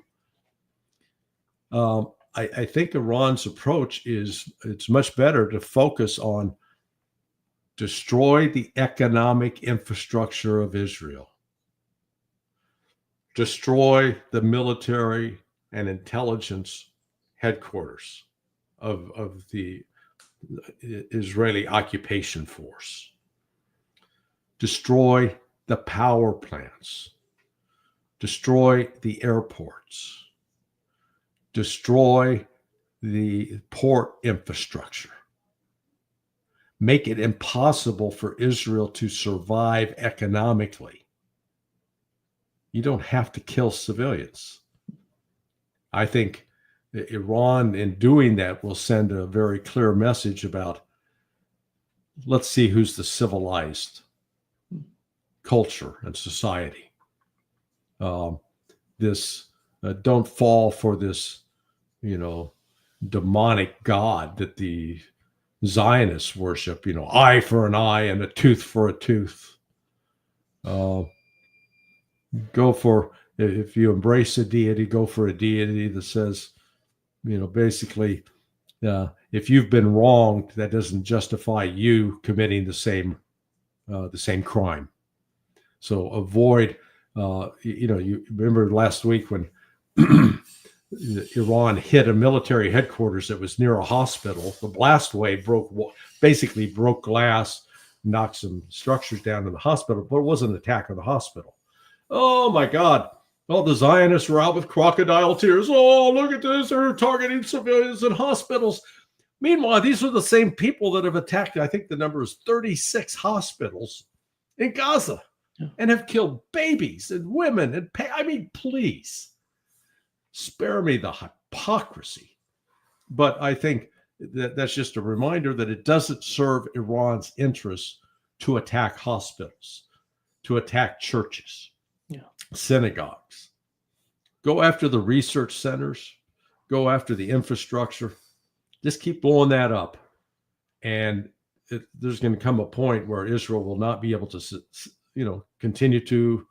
B: I think Iran's approach it's much better to focus on destroy the economic infrastructure of Israel, destroy the military and intelligence headquarters of the Israeli occupation force. Destroy the power plants. Destroy the airports. Destroy the port infrastructure. Make it impossible for Israel to survive economically. You don't have to kill civilians. I think Iran, in doing that, will send a very clear message about, let's see who's the civilized culture and society. Don't fall for this, demonic God that the Zionists worship, eye for an eye and a tooth for a tooth. If you embrace a deity, go for a deity that says, basically, if you've been wronged, that doesn't justify you committing the same crime. So avoid, you remember last week when Iran hit a military headquarters that was near a hospital. The blast wave basically broke glass, knocked some structures down in the hospital, but it wasn't an attack on the hospital. Oh my God. All the Zionists were out with crocodile tears. Oh, look at this. They're targeting civilians in hospitals. Meanwhile, these are the same people that have attacked, I think the number is 36 hospitals in Gaza and have killed babies and women. And please spare me the hypocrisy. But I think that's just a reminder that it doesn't serve Iran's interests to attack hospitals, to attack churches. Synagogues. Go after the research centers, go after the infrastructure, just keep blowing that up. And there's going to come a point where Israel will not be able to, continue to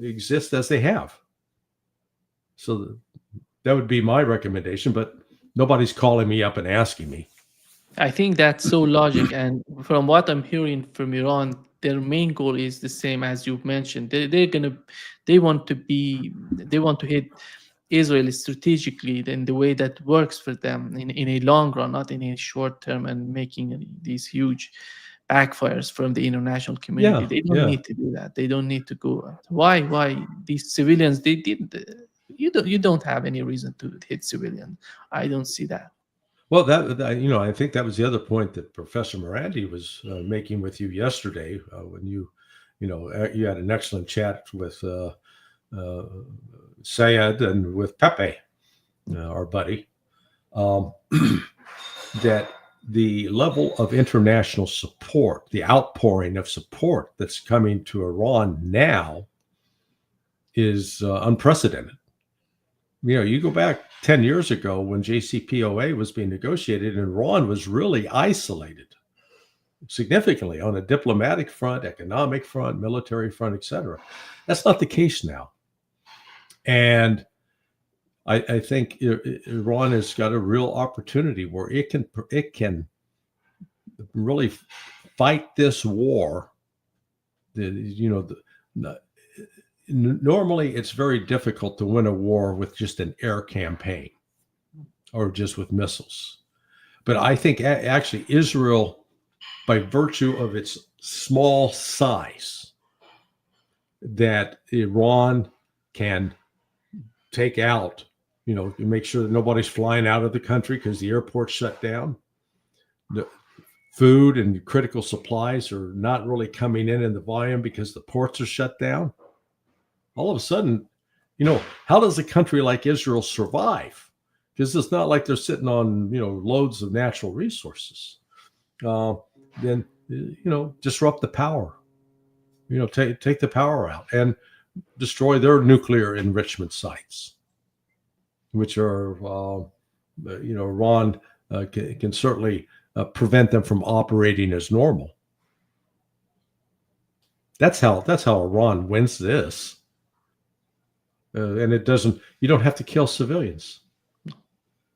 B: exist as they have. So that would be my recommendation, but nobody's calling me up and asking me.
A: I think that's so logic. And from what I'm hearing from Iran, their main goal is the same as you've mentioned. They want to hit Israel strategically in the way that works for them in a long run, not in a short term, and making these huge backfires from the international community. They don't need to do that. They don't need to go. Why these civilians? They didn't. You don't have any reason to hit civilians. I don't see that.
B: Well, I think that was the other point that Professor Morandi was making with you yesterday when you had an excellent chat with Sayed and with Pepe, our buddy, that the level of international support, the outpouring of support that's coming to Iran now is unprecedented. You go back 10 years ago when JCPOA was being negotiated, and Iran was really isolated significantly on a diplomatic front, economic front, military front, etc. That's not the case now. And I think Iran has got a real opportunity where it can really fight this war. Normally, it's very difficult to win a war with just an air campaign or just with missiles. But I think actually Israel, by virtue of its small size, that Iran can take out, make sure that nobody's flying out of the country because the airport's shut down. The food and critical supplies are not really coming in the volume because the ports are shut down. All of a sudden, how does a country like Israel survive? Because it's not like they're sitting on, loads of natural resources. Then, disrupt the power, take the power out and destroy their nuclear enrichment sites, which are, Iran can certainly prevent them from operating as normal. That's how Iran wins this. And you don't have to kill civilians.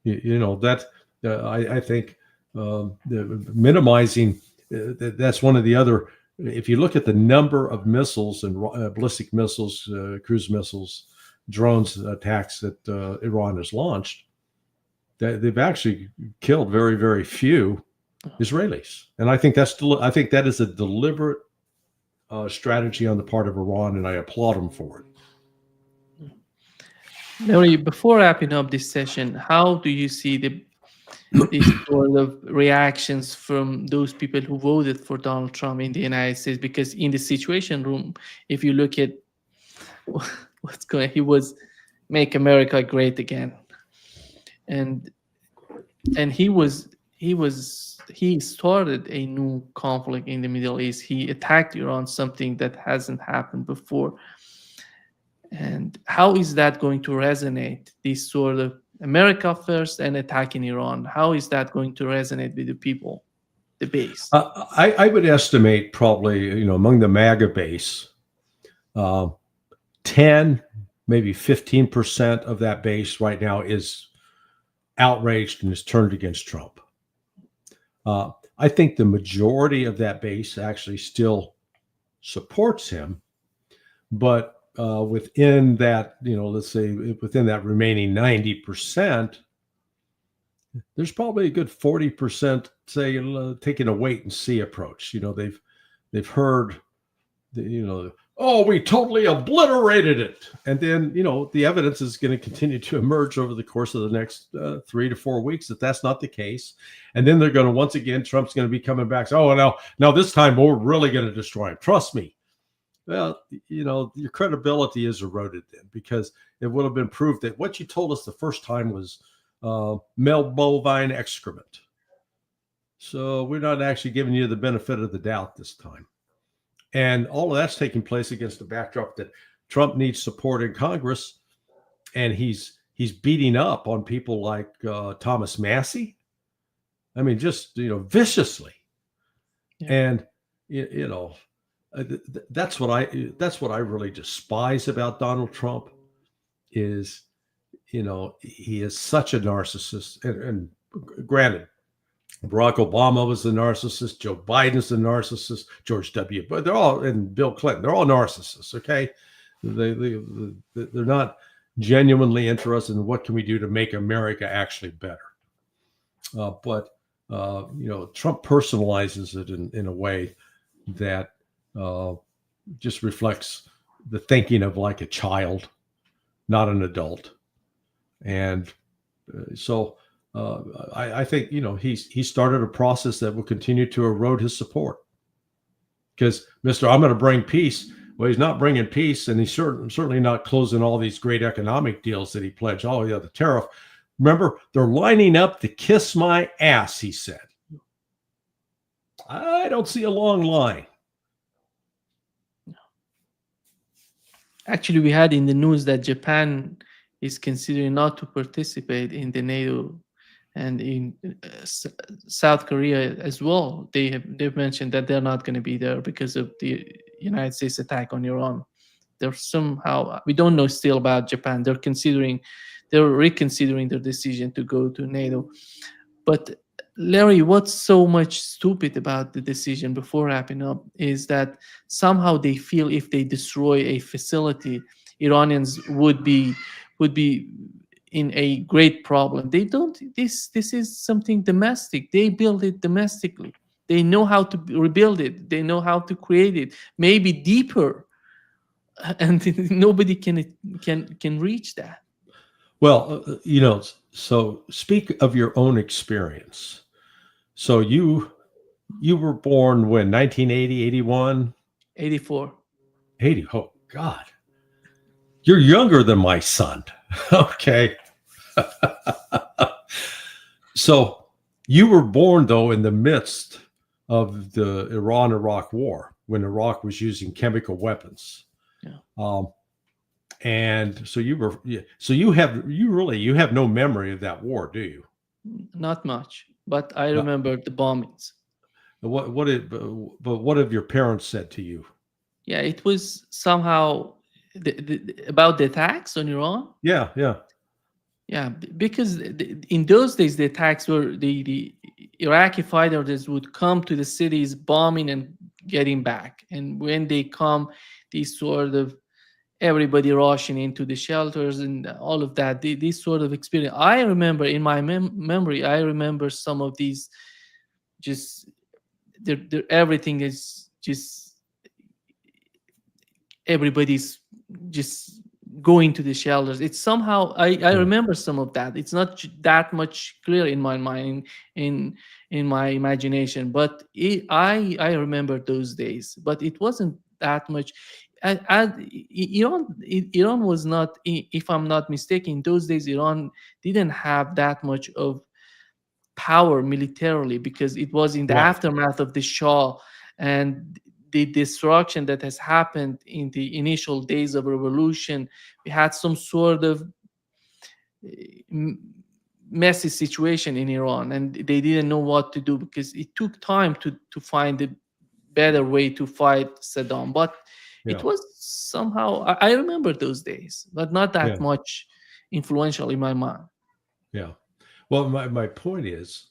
B: I think minimizing, that's one of the other, if you look at the number of missiles and ballistic missiles, cruise missiles, drones attacks that Iran has launched, they've actually killed very, very few Israelis, and I think that is a deliberate strategy on the part of Iran, and I applaud them for it.
A: Larry, before wrapping up this session, how do you see these sort of reactions from those people who voted for Donald Trump in the United States? Because in the Situation Room, if you look at what's going, he was "Make America Great Again," and he started a new conflict in the Middle East. He attacked Iran, something that hasn't happened before. And how is that going to resonate, this sort of America first and attacking Iran? How is that going to resonate with the people, the base?
B: I would estimate probably, among the MAGA base, 10, maybe 15% of that base right now is outraged and is turned against Trump. I think the majority of that base actually still supports him, but within that, let's say within that remaining 90%, there's probably a good 40% say taking a wait and see approach. They've heard, oh, we totally obliterated it, and then the evidence is going to continue to emerge over the course of the next 3 to 4 weeks that that's not the case, and then they're going to once again, Trump's going to be coming back. So, oh, now this time we're really going to destroy him. Trust me. Well, your credibility is eroded then, because it would have been proved that what you told us the first time was male bovine excrement. So we're not actually giving you the benefit of the doubt this time. And all of that's taking place against the backdrop that Trump needs support in Congress, and he's beating up on people like Thomas Massie. I mean, just viciously, yeah. And that's what I really despise about Donald Trump is, he is such a narcissist. And granted, Barack Obama was a narcissist, Joe Biden's a narcissist, George W. But they're all, and Bill Clinton, they're all narcissists. Okay, they're not genuinely interested in what can we do to make America actually better. But Trump personalizes it in a way that just reflects the thinking of like a child, not an adult. And so I think, he started a process that will continue to erode his support, because I'm going to bring peace. Well, he's not bringing peace, and he's certainly not closing all these great economic deals that he pledged. Oh, yeah, the tariff. Remember, they're lining up to kiss my ass, he said. I don't see a long line.
A: Actually, we had in the news that Japan is considering not to participate in the NATO, and in South Korea as well. They've mentioned that they're not going to be there because of the United States attack on Iran. They're somehow, we don't know still about Japan. They're reconsidering their decision to go to NATO. But Larry, what's so much stupid about the decision, before wrapping up, is that somehow they feel if they destroy a facility, Iranians would be in a great problem. They don't. This is something domestic. They build it domestically. They know how to rebuild it. They know how to create it, maybe deeper, and nobody can reach that.
B: Well, so speak of your own experience. So you were born when, 1980, 81?
A: 84.
B: 80. Oh, God. You're younger than my son. Okay. So you were born, though, in the midst of the Iran-Iraq war, when Iraq was using chemical weapons. Yeah. And so you have no memory of that war, do you?
A: Not much, but I remember the bombings.
B: What have your parents said to you?
A: Yeah, it was somehow about the attacks on Iran. Yeah, because in those days the attacks were the Iraqi fighters would come to the cities, bombing and getting back, and when they come, these sort of everybody rushing into the shelters and all of that. This sort of experience, I remember in my memory, I remember some of these, just everything is just, everybody's just going to the shelters. It's somehow, I remember some of that. It's not that much clear in my mind, in my imagination, but I remember those days. But it wasn't that much. Iran was not, if I'm not mistaken, in those days Iran didn't have that much of power militarily, because it was in the
B: Right.
A: aftermath of the Shah and the destruction that has happened in the initial days of revolution. We had some sort of messy situation in Iran, and they didn't know what to do, because it took time to find a better way to fight Saddam. But
B: Yeah.
A: it was somehow, I remember those days, but not that
B: Yeah.
A: much influential in my mind.
B: Yeah. Well, my point is,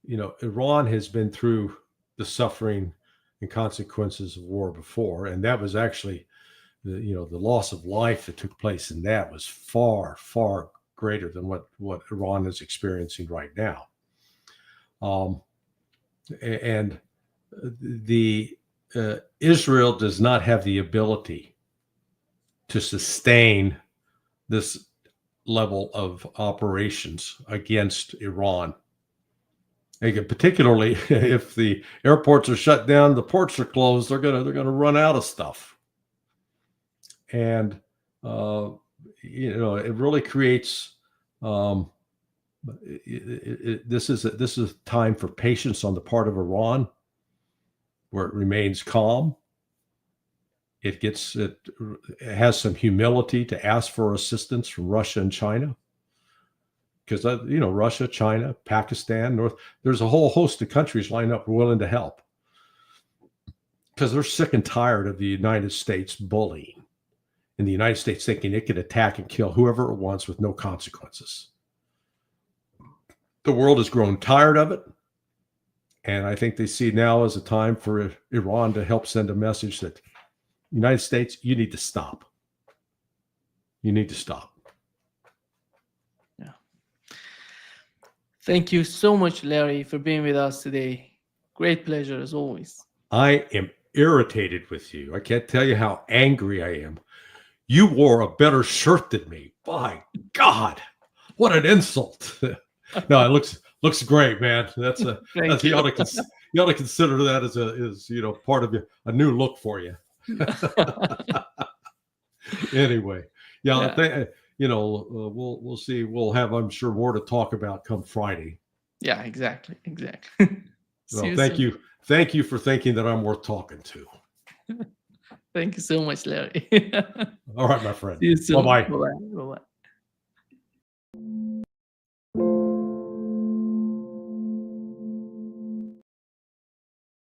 B: Iran has been through the suffering and consequences of war before, and that was actually the loss of life that took place in that was far, far greater than what Iran is experiencing right now. And the Israel does not have the ability to sustain this level of operations against Iran. And particularly if the airports are shut down, the ports are closed, they're gonna run out of stuff. And it really creates this is a time for patience on the part of Iran, where it remains calm. It has some humility to ask for assistance from Russia and China, because Russia, China, Pakistan, there's a whole host of countries lined up willing to help, because they're sick and tired of the United States bullying, and the United States thinking it can attack and kill whoever it wants with no consequences. The world has grown tired of it, and I think they see now as a time for Iran to help send a message that United States, you need to stop. You need to stop.
A: Yeah. Thank you so much, Larry, for being with us today. Great pleasure as always.
B: I am irritated with you. I can't tell you how angry I am. You wore a better shirt than me. By God, what an insult. No, it looks great, man. You ought to consider that as part of a new look for you. Anyway, we'll see. We'll have, I'm sure, more to talk about come Friday.
A: Yeah, exactly.
B: Well, thank you for thinking that I'm worth talking to.
A: Thank you so much, Larry.
B: All right, my friend.
A: See you soon.
B: Bye-bye.
A: Bye-bye.